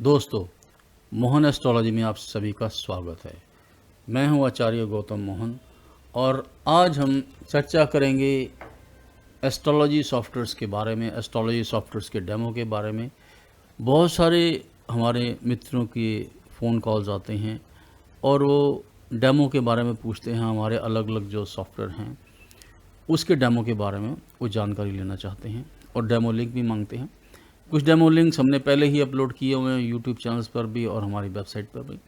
दोस्तों, मोहन एस्ट्रोलॉजी में आप सभी का स्वागत है। मैं हूं आचार्य गौतम मोहन और आज हम चर्चा करेंगे एस्ट्रोलॉजी सॉफ्टवेयर्स के बारे में, एस्ट्रोलॉजी सॉफ्टवेयर्स के डेमो के बारे में। बहुत सारे हमारे मित्रों के फ़ोन कॉल्स आते हैं और वो डेमो के बारे में पूछते हैं, हमारे अलग अलग जो सॉफ्टवेयर हैं उसके डेमो के बारे में वो जानकारी लेना चाहते हैं और डेमो लिंक भी मांगते हैं। कुछ डेमो लिंक्स हमने पहले ही अपलोड किए हुए हैं यूट्यूब चैनल्स पर भी और हमारी वेबसाइट पर भी,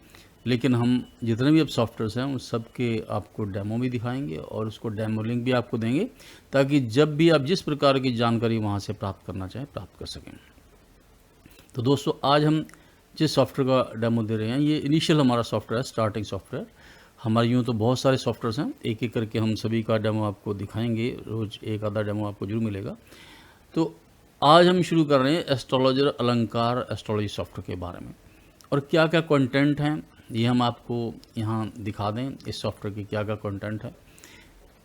लेकिन हम जितने भी अब सॉफ्टवेयर्स हैं उन सब के आपको डेमो भी दिखाएंगे और उसको डेमो लिंक भी आपको देंगे, ताकि जब भी आप जिस प्रकार की जानकारी वहाँ से प्राप्त करना चाहें प्राप्त कर सकें। तो दोस्तों, आज हम जिस सॉफ्टवेयर का डेमो दे रहे हैं ये इनिशियल हमारा सॉफ्टवेयर है, स्टार्टिंग सॉफ्टवेयर। हमारे यूँ तो बहुत सारे सॉफ्टवेयर्स हैं, एक एक करके हम सभी का डेमो आपको दिखाएंगे, रोज़ एक आधा डेमो आपको जरूर मिलेगा। तो आज हम शुरू कर रहे हैं एस्ट्रोलॉजर अलंकार एस्ट्रोलॉजी सॉफ्टवेयर के बारे में और क्या क्या कंटेंट हैं ये हम आपको यहाँ दिखा दें। इस सॉफ्टवेयर की क्या क्या कंटेंट है।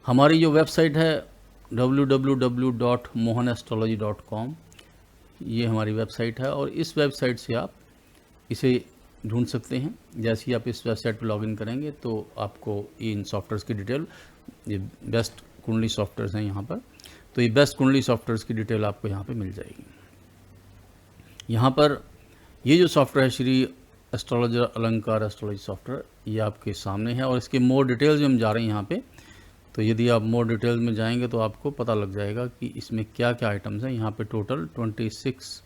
हमारी जो वेबसाइट है www.mohanestrology.com, ये हमारी वेबसाइट है और इस वेबसाइट से आप इसे ढूंढ सकते हैं। जैसे ही आप इस वेबसाइट पर लॉगिन करेंगे तो आपको इन सॉफ्टवेयर्स की डिटेल, ये बेस्ट कुंडली सॉफ्टवेयर्स हैं यहाँ पर, तो ये बेस्ट कुंडली सॉफ्टवेयर्स की डिटेल आपको यहाँ पे मिल जाएगी। यहाँ पर ये जो सॉफ्टवेयर है श्री एस्ट्रोलॉजर अलंकार एस्ट्रोलॉजी सॉफ्टवेयर, ये आपके सामने है और इसके मोर डिटेल्स में हम जा रहे हैं यहाँ पे। तो यदि आप मोर डिटेल्स में जाएंगे तो आपको पता लग जाएगा कि इसमें क्या क्या आइटम्स हैं। यहाँ पे टोटल 26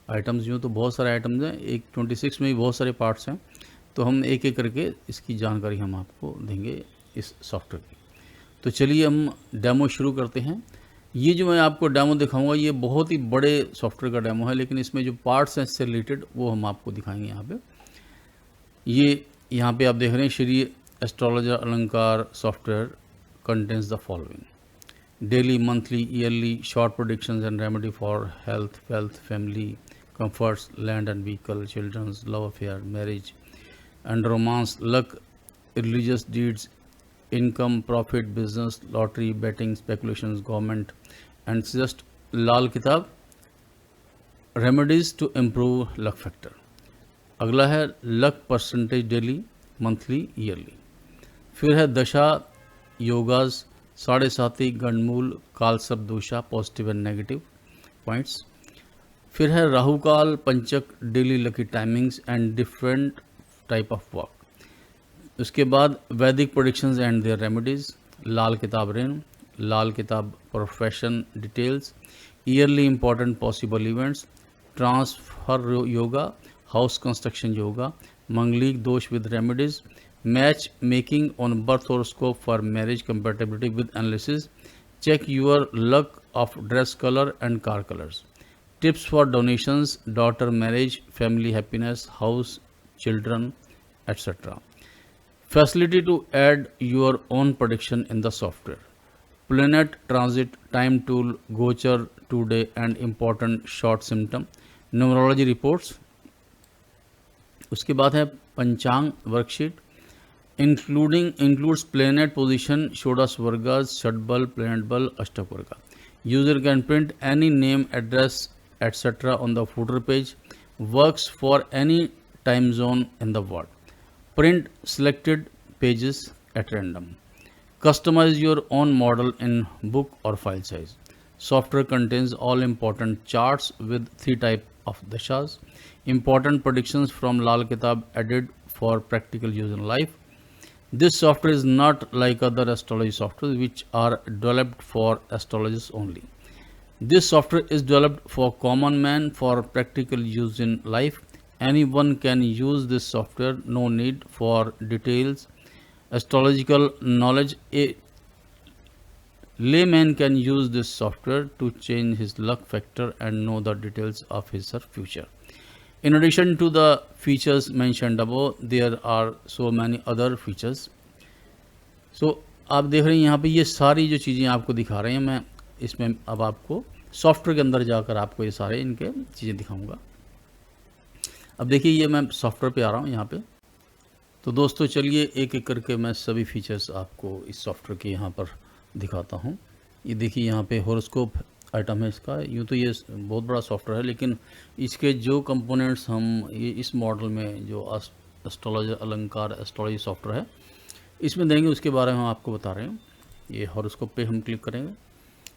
आइटम्स, यूँ तो बहुत सारे आइटम्स हैं, एक 26 में भी बहुत सारे पार्ट्स हैं। तो हम एक एक करके इसकी जानकारी हम आपको देंगे इस सॉफ्टवेयर की। तो चलिए हम डेमो शुरू करते हैं। ये जो मैं आपको डेमो दिखाऊंगा ये बहुत ही बड़े सॉफ्टवेयर का डेमो है, लेकिन इसमें जो पार्ट्स हैं इससे रिलेटेड वो हम आपको दिखाएंगे यहाँ पे। ये यहाँ पे आप देख रहे हैं Shri astrologer Alankar software contains the following: daily, monthly, yearly short predictions and remedy for health, wealth, family, comforts, land and vehicle, childrens, love affair, marriage and romance, luck, religious deeds, income, profit, business, lottery, betting, speculations, government, and just Lal Kitab remedies to improve luck factor. अगला है luck percentage daily, monthly, yearly. फिर है दशा योगाज, साढ़े साती, गणमूल, कालसर्प दोषा, positive and negative points. फिर है Rahukaal Panchak, daily lucky timings and different type of work. उसके बाद Vedic predictions and their remedies, Lal Kitab रेन, Lal Kitab profession details, yearly important possible events, transfer yoga, house construction yoga, Manglik dosh with remedies, match making on birth horoscope for marriage compatibility with analysis, check your luck of dress colour and car colours, tips for donations, daughter marriage, family happiness, house, children, etc. Facility to add your own prediction in the software. Planet transit, time tool, gochar today and important short symptom, numerology reports. उसके बाद है पंचांग worksheet, includes planet position, षोडश Vargas, षडबल, planet बल, अष्टक वर्गा. User can print any name, address, etc. on the footer page. Works for any time zone in the world. Print selected pages at random. Customize your own model in book or file size. Software contains all important charts with 3 types of dashas. Important predictions from Lal Kitab added for practical use in life. This software is not like other astrology software which are developed for astrologists only. This software is developed for common man for practical use in life. Anyone can use this software, no need for details astrological knowledge. A layman can use this software to change his luck factor and know the details of his future. In addition to the features mentioned above, there are so many other features. So आप देख रहे हैं यहाँ पे ये सारी जो चीज़ें आपको दिखा रहे हैं, मैं इसमें अब आपको सॉफ्टवेयर के अंदर जाकर आपको ये सारे इनके चीज़ें दिखाऊंगा। अब देखिए ये मैं सॉफ्टवेयर पे आ रहा हूँ यहाँ पे। तो दोस्तों चलिए एक एक करके मैं सभी फीचर्स आपको इस सॉफ्टवेयर के यहाँ पर दिखाता हूँ। ये देखिए यहाँ पे हॉरोस्कोप आइटम है इसका। यूँ तो ये बहुत बड़ा सॉफ्टवेयर है, लेकिन इसके जो कंपोनेंट्स हम ये इस मॉडल में जो एस्ट्रोलॉजी अलंकार एस्ट्रोलॉजी सॉफ्टवेयर है इसमें देंगे, उसके बारे में हम आपको बता रहे हैं। ये हॉरोस्कोप पे हम क्लिक करेंगे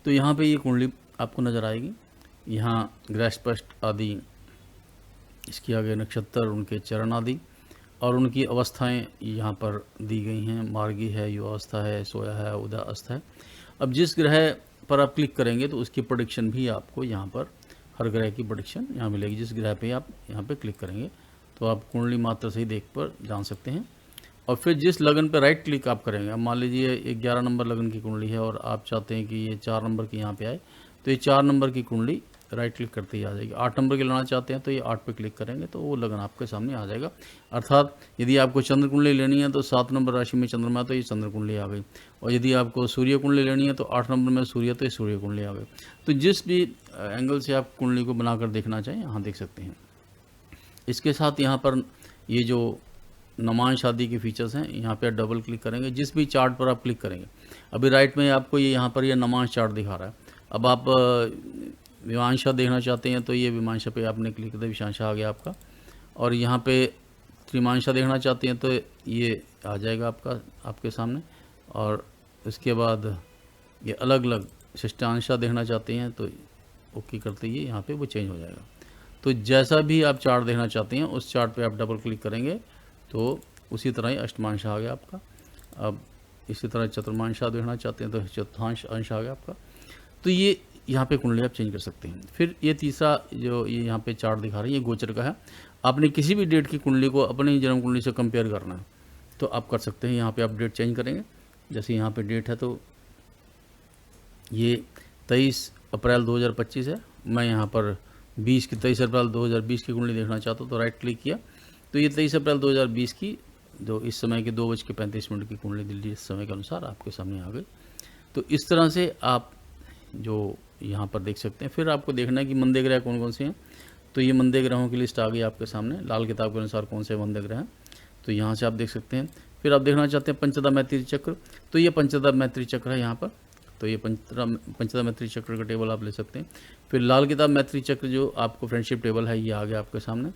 तो यहाँ पे ये कुंडली आपको नज़र आएगी। यहाँ ग्रह स्पष्ट आदि, इसके आगे नक्षत्र, उनके चरण आदि और उनकी अवस्थाएं यहाँ पर दी गई हैं। मार्गी है, युवा अवस्था है, सोया है, उदय अवस्था है। अब जिस ग्रह पर आप क्लिक करेंगे तो उसकी प्रेडिक्शन भी आपको यहाँ पर, हर ग्रह की प्रेडिक्शन यहाँ मिलेगी। जिस ग्रह पे आप यहाँ पे क्लिक करेंगे तो आप कुंडली मात्र से ही देख पर जान सकते हैं। और फिर जिस लगन पे राइट क्लिक आप करेंगे, अब मान लीजिए 11 नंबर लगन की कुंडली है और आप चाहते हैं कि ये 4 नंबर की यहाँ पे आए, तो ये 4 नंबर की कुंडली राइट क्लिक करते ही आ जाएगी। 8 नंबर की लाना चाहते हैं तो ये 8 पे क्लिक करेंगे तो वो लगन आपके सामने आ जाएगा। अर्थात यदि आपको चंद्र कुंडली लेनी है तो 7 नंबर राशि में चंद्रमा, तो ये चंद्र कुंडली आ गई। और यदि आपको सूर्य कुंडली लेनी है तो 8 नंबर में सूर्य, तो ये सूर्य कुंडली आ गई। तो जिस भी एंगल से आप कुंडली को बनाकर देखना चाहें यहाँ देख सकते हैं। इसके साथ यहाँ पर ये जो नमांश आदि के फीचर्स हैं, यहाँ पे डबल क्लिक करेंगे, जिस भी चार्ट पर आप क्लिक करेंगे, अभी राइट में आपको ये यहाँ पर ये नमांश चार्ट दिखा रहा है। अब आप विमांशा देखना चाहते हैं तो ये विमांशा पे आपने क्लिक किया, विशांशा आ गया आपका। और यहाँ पे त्रिमांशा देखना चाहते हैं तो ये आ जाएगा आपके सामने। और इसके बाद ये अलग अलग षष्ठांशा देखना चाहते हैं तो ओके करते ही यहाँ पे वो चेंज हो जाएगा। तो जैसा भी आप चार्ट देखना चाहते हैं उस चार्ट पे आप डबल क्लिक करेंगे तो उसी तरह ही अष्टमांशा आ गया आपका। अब इसी तरह चतुर्मांशा देखना चाहते हैं तो चतुर्थांश अंश आ गया आपका। तो ये यहाँ पे कुंडली आप चेंज कर सकते हैं। फिर ये तीसरा जो ये यहाँ पे चार्ट दिखा रही है, ये गोचर का है। आपने किसी भी डेट की कुंडली को अपनी जन्म कुंडली से कंपेयर करना है तो आप कर सकते हैं। यहाँ पे आप डेट चेंज करेंगे, जैसे यहाँ पे डेट है तो ये 23 अप्रैल 2025 है। मैं यहाँ पर 23 अप्रैल 2020 की कुंडली देखना चाहता हूँ तो राइट क्लिक किया तो ये 23 अप्रैल 2020 की जो इस समय की 2:35 की कुंडली दिल्ली इस समय के अनुसार आपके सामने आ गई। तो इस तरह से आप जो यहाँ पर देख सकते हैं। फिर आपको देखना है कि मंदे ग्रह कौन कौन से हैं। तो ये मंदे ग्रहों की लिस्ट आ गई आपके सामने, लाल किताब के अनुसार कौन से मंदे ग्रह हैं तो यहाँ से आप देख सकते हैं। फिर आप देखना चाहते हैं पंचदा मैत्री चक्र, तो ये पंचदा मैत्री चक्र है यहाँ पर, तो ये पंचदा मैत्री चक्र का टेबल आप ले सकते हैं। फिर लाल किताब मैत्री चक्र जो आपको फ्रेंडशिप टेबल है ये आ गया आपके सामने।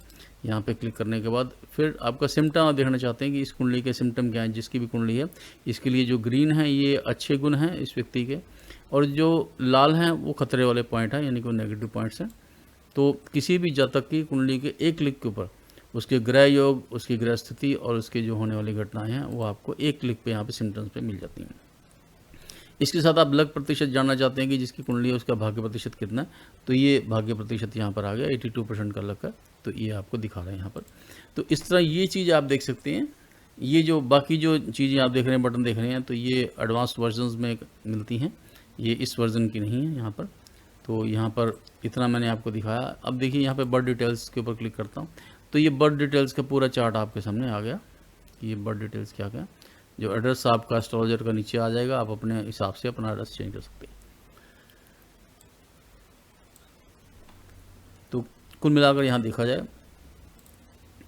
यहाँ पे क्लिक करने के बाद फिर आपका सिम्टम आप देखना चाहते हैं कि इस कुंडली के सिम्टम क्या हैं। जिसकी भी कुंडली है इसके लिए जो ग्रीन है ये अच्छे गुण हैं इस व्यक्ति के, और जो लाल हैं वो खतरे वाले पॉइंट हैं, यानी कि नेगेटिव पॉइंट्स हैं। तो किसी भी जातक की कुंडली के एक क्लिक के ऊपर उसके ग्रह योग, उसकी ग्रह स्थिति और उसके जो होने वाली घटनाएं हैं वो आपको एक क्लिक पे यहाँ पे सिम्टम्स पे मिल जाती हैं। इसके साथ आप लक प्रतिशत जानना चाहते हैं कि जिसकी कुंडली है उसका भाग्य प्रतिशत कितना है, तो ये भाग्य प्रतिशत यहाँ पर आ गया 82% का लक है, तो ये आपको दिखा रहे हैं यहाँ पर। तो इस तरह ये चीज़ आप देख सकते हैं। ये जो बाकी जो चीज़ें आप देख रहे हैं, बटन देख रहे हैं, तो ये एडवांस्ड वर्जन्स में मिलती हैं, ये इस वर्जन की नहीं है यहाँ पर। तो यहाँ पर इतना मैंने आपको दिखाया। अब देखिए यहाँ पे बर्थ डिटेल्स के ऊपर क्लिक करता हूँ तो ये बर्थ डिटेल्स का पूरा चार्ट आपके सामने आ गया। ये बर्थ डिटेल्स क्या क्या, जो एड्रेस आपका एस्ट्रोलॉजर का नीचे आ जाएगा, आप अपने हिसाब से अपना एड्रेस चेंज कर सकते हैं। तो कुल मिलाकर यहाँ देखा जाए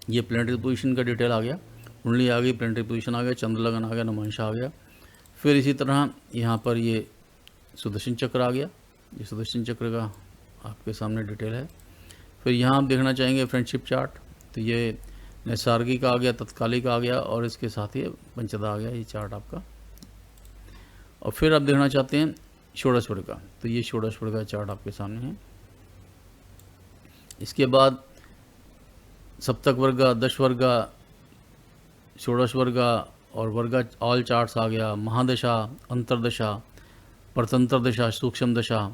ये प्लेनेटरी पोजीशन का डिटेल आ गया, कुंडली आ गई, प्लेनेटरी पोजीशन आ गया, चंद्र लगन आ गया, नमांशा आ गया। फिर इसी तरह यहाँ पर ये सुदर्शन चक्र आ गया, ये सुदर्शन चक्र का आपके सामने डिटेल है। फिर यहाँ आप देखना चाहेंगे फ्रेंडशिप चार्ट, तो ये नैसर्गिक आ गया, तत्कालिक आ गया और इसके साथ ही पंचदा आ गया, ये चार्ट आपका। और फिर आप देखना चाहते हैं षोडश वर्ग का, तो ये षोडश वर्ग का चार्ट आपके सामने है। इसके बाद सप्तक वर्ग, दश वर्ग, षोडश वर्ग और वर्ग ऑल चार्ट्स आ गया, महादशा, अंतरदशा, परतंत्र दशा, सूक्ष्म दशा।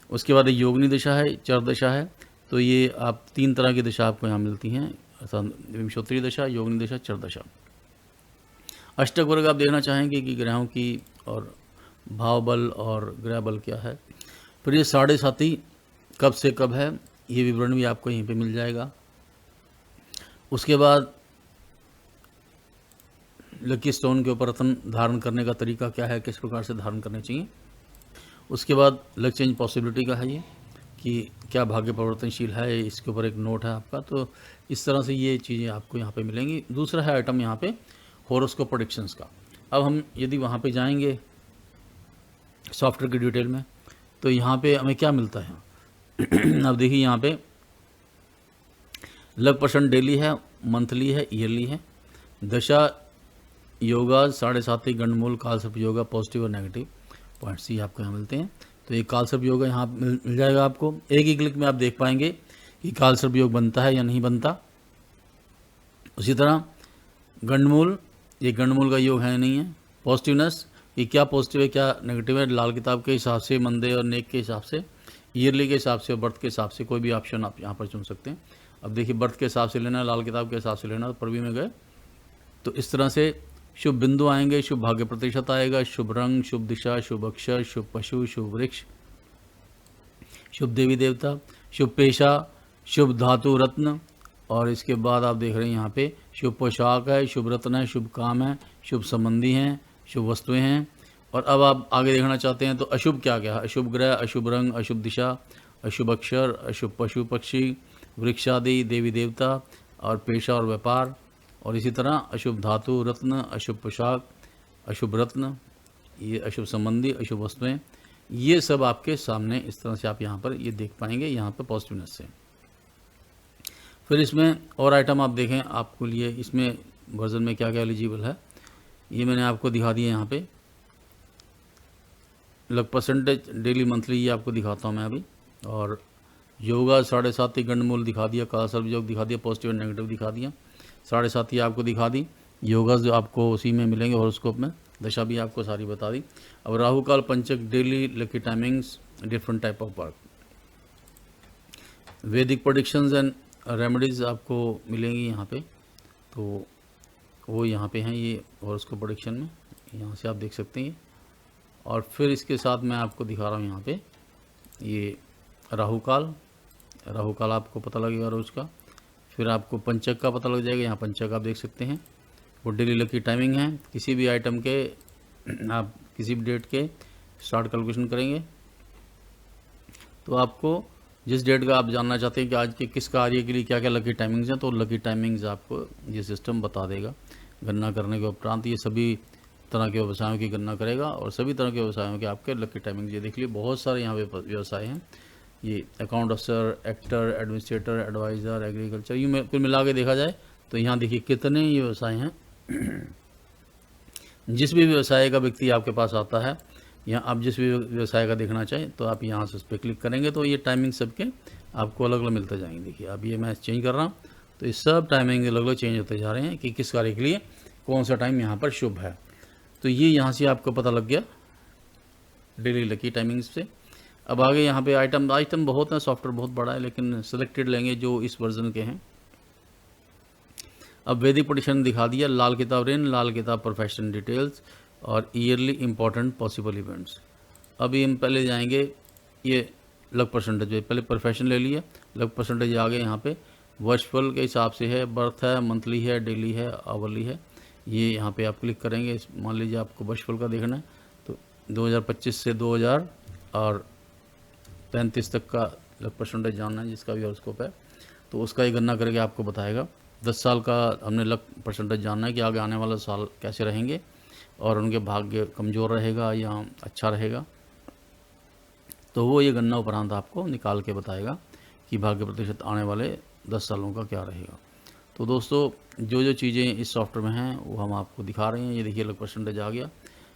उसके बाद योगिनी दशा है, चर दशा है, तो ये आप 3 तरह की दशा आपको यहाँ मिलती हैं, विंशोत्तरी दशा, योगिनी दशा, चर दशा। अष्टक वर्ग आप देखना चाहेंगे कि ग्रहों की और भाव बल और ग्रह बल क्या है। फिर ये 7.5 कब से कब है, ये विवरण भी आपको यहीं पे मिल जाएगा। उसके बाद लकी स्टोन के ऊपर रत्न धारण करने का तरीका क्या है, किस प्रकार से धारण करने चाहिए। उसके बाद लक चेंज पॉसिबिलिटी का है ये कि क्या भाग्य परिवर्तनशील है, इसके ऊपर एक नोट है आपका। तो इस तरह से ये चीज़ें आपको यहाँ पे मिलेंगी। दूसरा है आइटम यहाँ पे हॉरोस्कोप प्रेडिक्शंस का। अब हम यदि वहाँ पे जाएंगे सॉफ्टवेयर की डिटेल में, तो यहाँ पे हमें क्या मिलता है अब देखिए यहाँ पे लग % डेली है, मंथली है, ईयरली है, दशा योगा 7.5 गंडमूल कालसर्प योगा पॉजिटिव और नेगेटिव पॉइंट्स ही आपको यहाँ मिलते हैं। तो ये कालसर्प योगा यहाँ मिल जाएगा आपको, एक ही क्लिक में आप देख पाएंगे कि कालसर्प योग बनता है या नहीं बनता। उसी तरह गंडमूल, ये गंडमूल का योग है नहीं है। पॉजिटिवनेस, ये क्या पॉजिटिव है क्या नेगेटिव है, लाल किताब के हिसाब से, मंदे और नेक के हिसाब से, ईयरली के हिसाब से और बर्थ के हिसाब से कोई भी ऑप्शन आप यहाँ पर चुन सकते हैं। अब देखिए बर्थ के हिसाब से लेना है, लाल किताब के हिसाब से लेना, तो प्रवी में गए तो इस तरह से शुभ बिंदु आएंगे, शुभ भाग्य प्रतिशत आएगा, शुभ रंग, शुभ दिशा, शुभ अक्षर, शुभ पशु, शुभ वृक्ष, शुभ देवी देवता, शुभ पेशा, शुभ धातु रत्न, और इसके बाद आप देख रहे हैं यहाँ पे शुभ पोशाक है, शुभ रत्न है, शुभ काम है, शुभ संबंधी हैं, शुभ वस्तुएं हैं। और अब आप आगे देखना चाहते हैं तो अशुभ क्या क्या है, अशुभ ग्रह, अशुभ रंग, अशुभ दिशा, अशुभ अक्षर, अशुभ पशु पक्षी, वृक्ष आदि, देवी देवता और पेशा और व्यापार, और इसी तरह अशुभ धातु रत्न, अशुभ पोशाक, अशुभ रत्न, ये अशुभ संबंधी, अशुभ वस्तुएं, ये सब आपके सामने इस तरह से आप यहाँ पर ये देख पाएंगे यहाँ पर पॉजिटिवनेस से। फिर इसमें और आइटम आप देखें आपको लिए इसमें वर्जन में क्या क्या एलिजिबल है, ये मैंने आपको दिखा दिया यहाँ पे। लग % डेली मंथली ये आपको दिखाता हूँ मैं अभी, और योगा 7.5 गंडमूल दिखा दिया, कालसर्प योग दिखा दिया, पॉजिटिव और नेगेटिव दिखा दिया, 7.5 आपको दिखा दी, योगा जो आपको उसी में मिलेंगे हॉरोस्कोप में, दशा भी आपको सारी बता दी। अब राहु काल पंचक daily lucky timings different type of work, वैदिक प्रेडिक्शंस एंड रेमेडीज़ आपको मिलेंगी यहाँ पे, तो वो यहाँ पे हैं ये हॉरोस्कोप प्रेडिक्शन में, यहाँ से आप देख सकते हैं। और फिर इसके साथ मैं आपको दिखा रहा हूँ यहाँ पे ये राहु काल आपको पता लगेगा रोज़ का। फिर आपको पंचक का पता लग जाएगा, यहाँ पंचक आप देख सकते हैं, वो डेली लकी टाइमिंग है, किसी भी आइटम के आप किसी भी डेट के स्टार्ट कैलकुलेशन करेंगे तो आपको जिस डेट का आप जानना चाहते हैं कि आज के किस कार्य के लिए क्या क्या लकी टाइमिंग्स हैं, तो लकी टाइमिंग्स आपको ये सिस्टम बता देगा। गणना करने के उपरांत ये सभी तरह के व्यवसायों की गणना करेगा और सभी तरह के व्यवसायों के आपके लकी टाइमिंग्स ये देख लीजिए, बहुत सारे यहाँ पे व्यवसाय हैं, ये अकाउंट अफसर, एक्टर, एडमिनिस्ट्रेटर, एडवाइज़र, एग्रीकल्चर, यूँ कुल मिला के देखा जाए तो यहाँ देखिए कितने ये व्यवसाय हैं। जिस भी व्यवसाय का व्यक्ति आपके पास आता है, या आप जिस भी व्यवसाय का देखना चाहें तो आप यहाँ से उस पर क्लिक करेंगे तो ये टाइमिंग सबके आपको अलग अलग मिलते जाएंगे। देखिए अब ये मैं चेंज कर रहा हूँ तो ये सब टाइमिंग अलग अलग चेंज होते जा रहे हैं कि किस कार्य के लिए कौन सा टाइम यहाँ पर शुभ है। तो ये यहाँ से आपको पता लग गया डेली लकी टाइमिंग्स से। अब आगे यहाँ पे आइटम बहुत हैं, सॉफ्टवेयर बहुत बड़ा है, लेकिन सिलेक्टेड लेंगे जो इस वर्जन के हैं। अब वैदिक प्रेडिक्शन दिखा दिया, लाल किताब रेन, लाल किताब प्रोफेशन डिटेल्स और ईयरली इंपॉर्टेंट पॉसिबल इवेंट्स। अभी हम पहले जाएंगे ये लग %, पहले प्रोफेशन ले लिया, लग % आ गए यहाँ पे, वर्षफल के हिसाब से है, बर्थ है, मंथली है, डेली है, आवरली है, ये यहाँ पे आप क्लिक करेंगे। मान लीजिए आपको वर्षफल का देखना है तो 2025 से 2035 तक का लग % जानना है, जिसका भी हॉरोस्कोप है तो उसका ही गणना करके आपको बताएगा। 10 साल का हमने लग % जानना है कि आगे आने वाला साल कैसे रहेंगे और उनके भाग्य कमज़ोर रहेगा या अच्छा रहेगा, तो वो ये गणना उपरांत आपको निकाल के बताएगा कि भाग्य प्रतिशत आने वाले 10 सालों का क्या रहेगा। तो दोस्तों जो जो चीज़ें इस सॉफ्टवेयर में हैं वो हम आपको दिखा रहे हैं। ये देखिए लग % आ गया,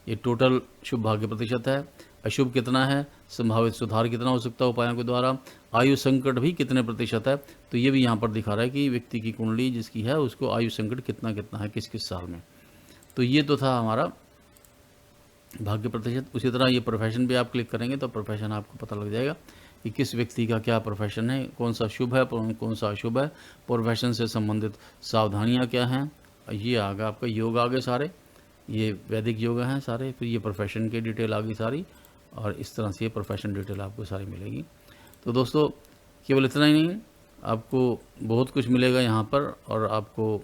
ये टोटल शुभ भाग्य प्रतिशत है, अशुभ कितना है, संभावित सुधार कितना हो सकता है उपायों के द्वारा, आयु संकट भी कितने % है, तो ये भी यहाँ पर दिखा रहा है कि व्यक्ति की कुंडली जिसकी है उसको आयु संकट कितना कितना है किस किस साल में। तो ये तो था हमारा भाग्य प्रतिशत। उसी तरह ये प्रोफेशन भी आप क्लिक करेंगे तो प्रोफेशन आपको पता लग जाएगा कि किस व्यक्ति का क्या प्रोफेशन है, कौन सा शुभ है कौन सा अशुभ है, प्रोफेशन से संबंधित सावधानियाँ क्या हैं। ये आ गया आपका योग आ गए सारे, ये वैदिक योग हैं सारे, फिर ये प्रोफेशन की डिटेल आ गई सारी, और इस तरह से ये प्रोफेशन डिटेल आपको सारी मिलेगी। तो दोस्तों केवल इतना ही नहीं, आपको बहुत कुछ मिलेगा यहाँ पर, और आपको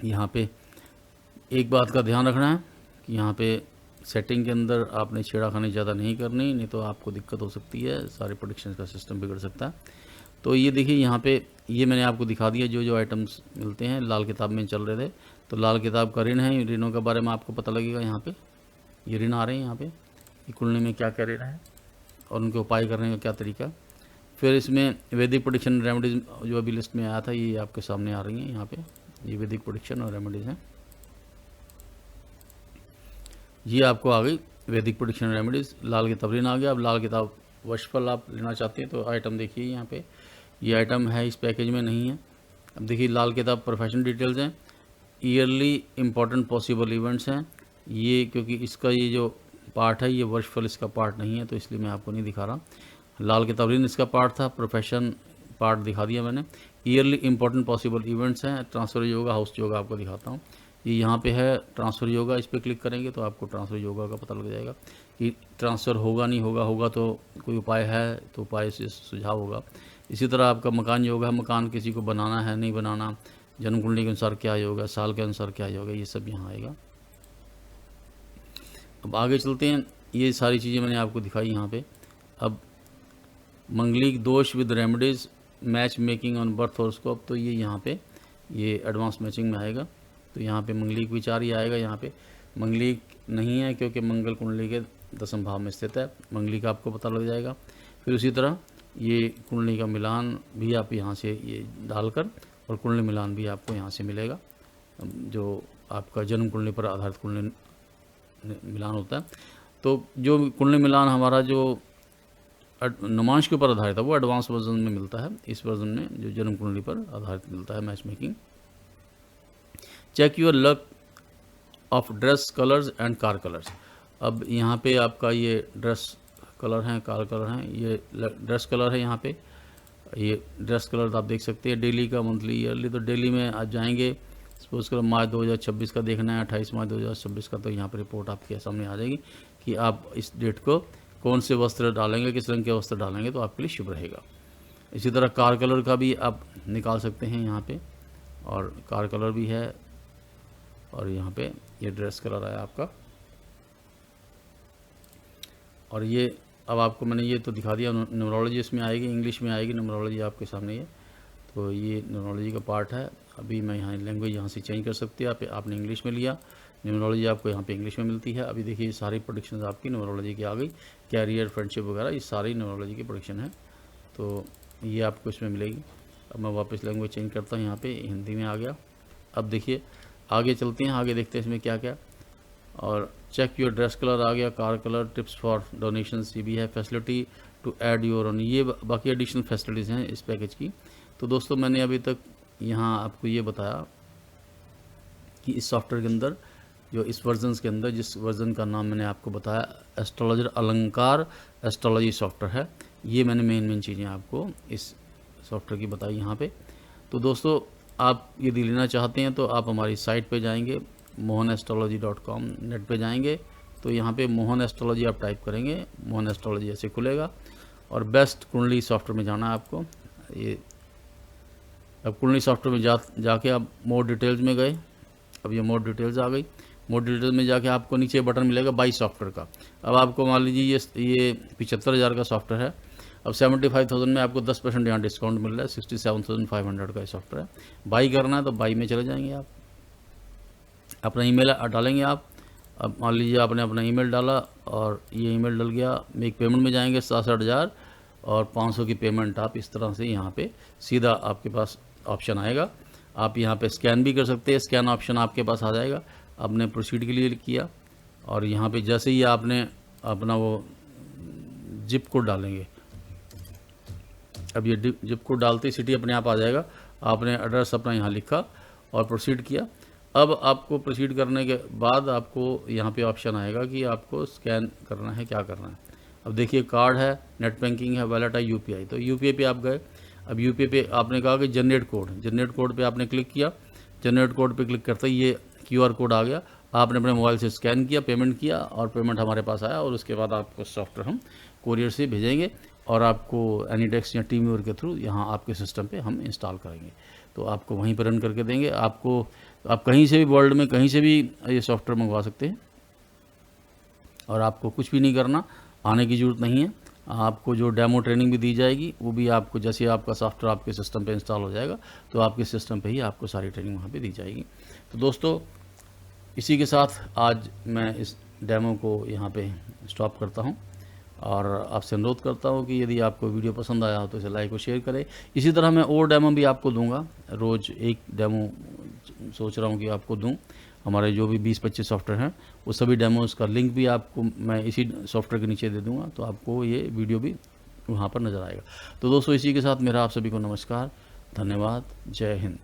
यहाँ पे एक बात का ध्यान रखना है कि यहाँ पे सेटिंग के अंदर आपने छेड़खानी ज़्यादा नहीं करनी, नहीं तो आपको दिक्कत हो सकती है, सारे प्रेडिक्शन का सिस्टम बिगड़ सकता है। तो ये देखिए यहाँ पे ये मैंने आपको दिखा दिया जो जो आइटम्स मिलते हैं, लाल किताब में चल रहे थे। तो लाल किताब का ऋण है, ऋणों के बारे में आपको पता लगेगा। यहाँ पे ये ऋण आ रहे हैं, यहाँ पे ये कुंडली में क्या क्या ऋण है और उनके उपाय करने का क्या तरीका। फिर इसमें वैदिक प्रोडिक्शन रेमेडीज़ जो अभी लिस्ट में आया था ये आपके सामने आ रही हैं यहाँ पे, ये वैदिक प्रोडिक्शन और रेमेडीज़ हैं। ये आपको आ गई वैदिक प्रोडिक्शन रेमेडीज़, लाल किताब लेना आ गया। अब लाल किताब वर्षफल आप लेना चाहते हैं तो आइटम देखिए यहाँ पे, ये आइटम है इस पैकेज में नहीं है। अब देखिए लाल किताब प्रोफेशनल डिटेल्स हैं, ईयरली इम्पॉर्टेंट पॉसिबल इवेंट्स हैं। ये क्योंकि इसका ये जो पार्ट है ये वर्षफल इसका पार्ट नहीं है तो इसलिए मैं आपको नहीं दिखा रहा। लाल किताब ऋण इसका पार्ट था, प्रोफेशन पार्ट दिखा दिया मैंने। ईयरली इंपॉर्टेंट पॉसिबल इवेंट्स हैं, ट्रांसफ़र योगा, हाउस योगा आपको दिखाता हूँ। ये यहाँ पे है ट्रांसफ़र योगा, इस पर क्लिक करेंगे तो आपको ट्रांसफ़र योगा का पता लग जाएगा कि ट्रांसफ़र होगा नहीं होगा, होगा तो कोई उपाय है तो उपाय से सुझाव होगा। इसी तरह आपका मकान योग है, मकान किसी को बनाना है नहीं बनाना, जन्म कुंडली के अनुसार क्या योग है, साल के अनुसार क्या योग है, ये सब यहाँ आएगा। अब आगे चलते हैं, ये सारी चीज़ें मैंने आपको दिखाई यहाँ पे। अब manglik dosh with remedies, match making on birth horoscope, तो ये यहाँ पे ये एडवांस मैचिंग में आएगा। तो यहाँ पे मंगलिक विचार ही आएगा, यहाँ पे मंगलिक नहीं है क्योंकि मंगल कुंडली के 10वें भाव में स्थित है, मंगलिक आपको पता लग जाएगा। फिर उसी तरह ये कुंडली का मिलान भी आप यहाँ से ये डालकर, और कुंडली मिलान भी आपको यहाँ से मिलेगा, जो आपका जन्म कुंडली पर आधारित कुंडली मिलान होता है। तो जो कुंडली मिलान हमारा जो नुमांश के ऊपर आधारित है वो एडवांस वर्जन में मिलता है, इस वर्जन में जो जन्म कुंडली पर आधारित मिलता है match making. Check your luck of dress colours and car colours. अब यहाँ पे आपका ये ड्रेस कलर हैं, कार कलर हैं, ये ड्रेस कलर है यहाँ पे, ये ड्रेस कलर आप देख सकते हैं डेली का, मंथली, ईयरली। तो डेली में आप जाएंगे, सपोज करो मार्च 2026 का देखना है, 28 मार्च 2026 का, तो यहाँ पर रिपोर्ट आपके सामने आ जाएगी कि आप इस डेट को कौन से वस्त्र डालेंगे, किस रंग के वस्त्र डालेंगे तो आपके लिए शुभ रहेगा। इसी तरह कार कलर का भी आप निकाल सकते हैं यहाँ पे, और कार कलर भी है, और यहाँ पे ये ड्रेस कलर है आपका। और ये अब आपको मैंने ये तो दिखा दिया, न्यूमरोलॉजी इसमें आएगी, इंग्लिश में आएगी न्यूमरोलॉजी आपके सामने ये, तो ये न्यूमरोलॉजी का पार्ट है। अभी मैं यहाँ लैंग्वेज यहाँ से चेंज कर सकती है, आपने इंग्लिश में लिया, न्यूमरोलॉजी आपको यहाँ पे इंग्लिश में मिलती है। अभी देखिए सारी प्रोडिक्शन आपकी न्यूमरोलॉजी की आ गई, कैरियर, फ्रेंडशिप वगैरह, ये सारी न्यूमरोलॉजी की प्रोडिक्शन है, तो ये आपको इसमें मिलेगी। अब मैं वापस लैंग्वेज चेंज करता हूँ, यहाँ पे हिंदी में आ गया। अब देखिए आगे चलते हैं, आगे देखते हैं इसमें क्या क्या। और चेक योर ड्रेस कलर आ गया, car colour, tips for donation ये भी है, facility to add your own, ये बाकी एडिशनल फैसिलिटीज़ हैं इस पैकेज की। तो दोस्तों मैंने अभी तक यहाँ आपको ये बताया कि इस सॉफ्टवेयर के अंदर, जो इस वर्जन के अंदर, जिस वर्जन का नाम मैंने आपको बताया एस्ट्रोलॉजर अलंकार एस्ट्रोलॉजी सॉफ्टवेयर है, ये मैंने मेन चीज़ें आपको इस सॉफ्टवेयर की बताई यहाँ पे। तो दोस्तों आप यदि लेना चाहते हैं तो आप हमारी साइट पे जाएंगे, mohanestrology.com, नेट पे जाएंगे तो यहाँ पे मोहन एस्ट्रोलॉजी आप टाइप करेंगे, मोहन एस्ट्रोलॉजी ऐसे खुलेगा, और बेस्ट कुंडली सॉफ्टवेयर में जाना है आपको। ये अब कुंडली सॉफ्टवेयर में जाके आप मोर डिटेल्स में गए, अब ये मोर डिटेल्स आ गई, मोर डिटेल्स में जाके आपको नीचे बटन मिलेगा बाई सॉफ्टवेयर का। अब आपको मान लीजिए ये 75,000 का सॉफ्टवेयर है, अब 75,000 में आपको 10% यहाँ डिस्काउंट मिल रहा है, 67,500 का सॉफ्टवेयर है। बाई करना है तो बाई में चले जाएंगे, आप अपना ईमेल डालेंगे आप। अब मान लीजिए आपने अपना ईमेल डाला और ये ईमेल डल गया, मेक पेमेंट में जाएंगे, 67,000 और 500 की पेमेंट आप इस तरह से यहाँ पे सीधा आपके पास ऑप्शन आएगा। आप यहाँ पे स्कैन भी कर सकते हैं, स्कैन ऑप्शन आपके पास आ जाएगा। आपने प्रोसीड के लिए किया, और यहाँ पे जैसे ही आपने अपना वो जिप कोड डालेंगे, अब ये जिप कोड डालते ही सिटी अपने आप आ जाएगा। आपने एड्रेस अपना यहाँ लिखा और प्रोसीड किया। अब आपको प्रोसीड करने के बाद आपको यहाँ पे ऑप्शन आएगा कि आपको स्कैन करना है, क्या करना है। अब देखिए कार्ड है, नेट बैंकिंग है, वॉलेट है, यूपीआई। तो यूपीआई पे आप गए, अब यूपीआई पे आपने कहा कि जनरेट कोड पे आपने क्लिक किया। जनरेट कोड पे क्लिक करते ही ये क्यूआर कोड आ गया, आपने अपने मोबाइल से स्कैन किया, पेमेंट किया, और पेमेंट हमारे पास आया, और उसके बाद आपको सॉफ्टवेयर हम कोरियर से भेजेंगे, और आपको एनीडेक्स या टीमव्यूअर के थ्रू यहाँ आपके सिस्टम पे हम इंस्टॉल करेंगे। तो आपको वहीं पर रन करके देंगे। आपको आप कहीं से भी वर्ल्ड में कहीं से भी ये सॉफ्टवेयर मंगवा सकते हैं, और आपको कुछ भी नहीं करना, आने की ज़रूरत नहीं है। आपको जो डेमो ट्रेनिंग भी दी जाएगी वो भी आपको, जैसे आपका सॉफ्टवेयर आपके सिस्टम पे इंस्टॉल हो जाएगा तो आपके सिस्टम पे ही आपको सारी ट्रेनिंग वहाँ पे दी जाएगी। तो दोस्तों इसी के साथ आज मैं इस डेमो को यहाँ पे स्टॉप करता हूँ, और आपसे अनुरोध करता हूँ कि यदि आपको वीडियो पसंद आया हो तो इसे लाइक और शेयर करें। इसी तरह मैं और डेमो भी आपको दूंगा, रोज़ एक डेमो सोच रहा हूँ कि आपको दूं। हमारे जो भी 20-25 सॉफ्टवेयर हैं वो सभी डेमोज़ का लिंक भी आपको मैं इसी सॉफ्टवेयर के नीचे दे दूंगा, तो आपको ये वीडियो भी वहाँ पर नज़र आएगा। तो दोस्तों, इसी के साथ मेरा आप सभी को नमस्कार, धन्यवाद, जय हिंद।